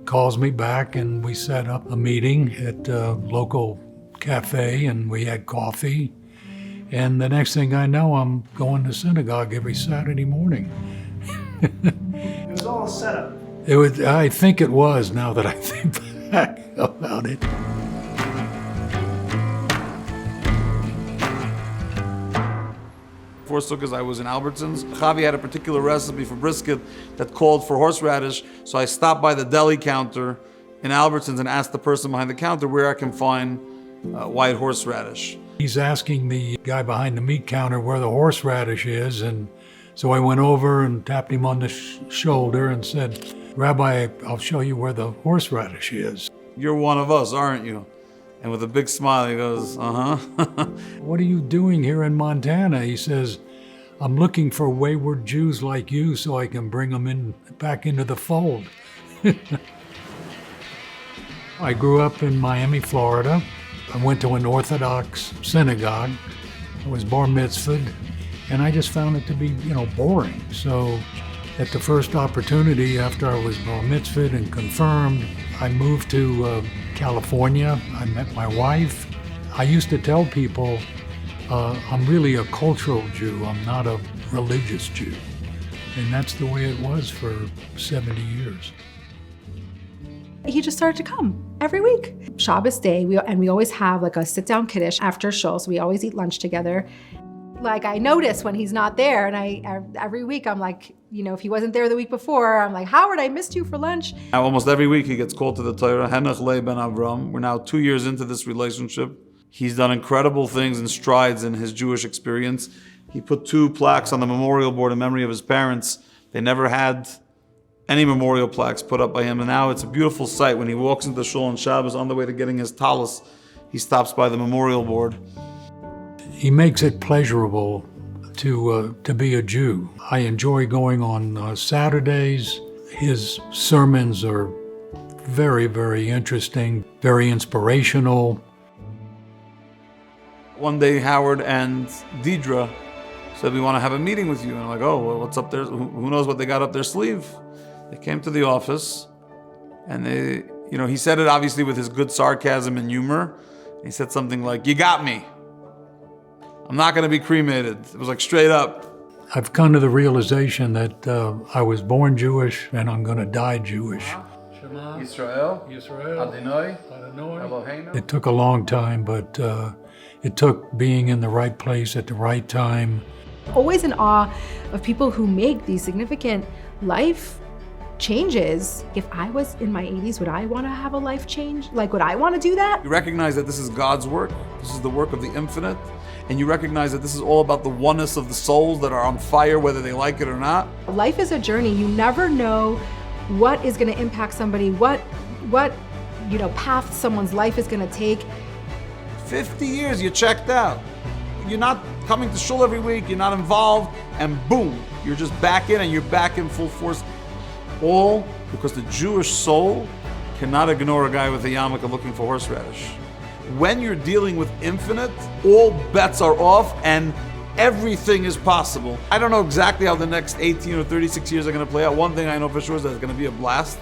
calls me back and we set up a meeting at a local cafe and we had coffee. And the next thing I know, I'm going to synagogue every Saturday morning. It was all a setup. I think it was, now that I think back about it. Before Sukkot, I was in Albertsons. Chavie had a particular recipe for brisket that called for horseradish, so I stopped by the deli counter in Albertsons and asked the person behind the counter where I can find white horseradish. He's asking the guy behind the meat counter where the horseradish is, and so I went over and tapped him on the shoulder and said, "Rabbi, I'll show you where the horseradish is." You're one of us, aren't you? And with a big smile, he goes, uh-huh. "What are you doing here in Montana?" He says, "I'm looking for wayward Jews like you so I can bring them back into the fold." I grew up in Miami, Florida. I went to an Orthodox synagogue. I was bar mitzvahed, and I just found it to be, boring. So at the first opportunity after I was bar mitzvahed and confirmed, I moved to California. I met my wife. I used to tell people I'm really a cultural Jew. I'm not a religious Jew. And that's the way it was for 70 years. He just started to come every week. Shabbos day, we always have like a sit-down kiddush after shul, so we always eat lunch together. Like I notice when he's not there, and every week I'm like, if he wasn't there the week before, I'm like, "Howard, I missed you for lunch." Now, almost every week he gets called to the Torah. Henach le ben Avram. We're now 2 years into this relationship. He's done incredible things and strides in his Jewish experience. He put 2 plaques on the memorial board in memory of his parents. They never had any memorial plaques put up by him, and now it's a beautiful sight. When he walks into the shul on Shabbos on the way to getting his talis, he stops by the memorial board. He makes it pleasurable to be a Jew. I enjoy going on Saturdays. His sermons are very, very interesting, very inspirational. One day, Howard and Deidre said, "We want to have a meeting with you." And I'm like, "Oh, well, what's up there? Who knows what they got up their sleeve?" They came to the office, and he said it obviously with his good sarcasm and humor. He said something like, "You got me. I'm not going to be cremated." It was like straight up. I've come to the realization that I was born Jewish and I'm going to die Jewish. Shema Yisrael, Adonai, Eloheinu. It took a long time, but it took being in the right place at the right time. Always in awe of people who make these significant life changes. If I was in my 80s, would I want to have a life change? Would I want to do that? You recognize that this is God's work. This is the work of the infinite. And you recognize that this is all about the oneness of the souls that are on fire, whether they like it or not. Life is a journey. You never know what is going to impact somebody, what path someone's life is going to take. 50 years, you're checked out. You're not coming to shul every week, you're not involved, and boom, you're just back in, and you're back in full force. All because the Jewish soul cannot ignore a guy with a yarmulke looking for horseradish. When you're dealing with infinite, all bets are off and everything is possible. I don't know exactly how the next 18 or 36 years are going to play out. One thing I know for sure is that it's going to be a blast.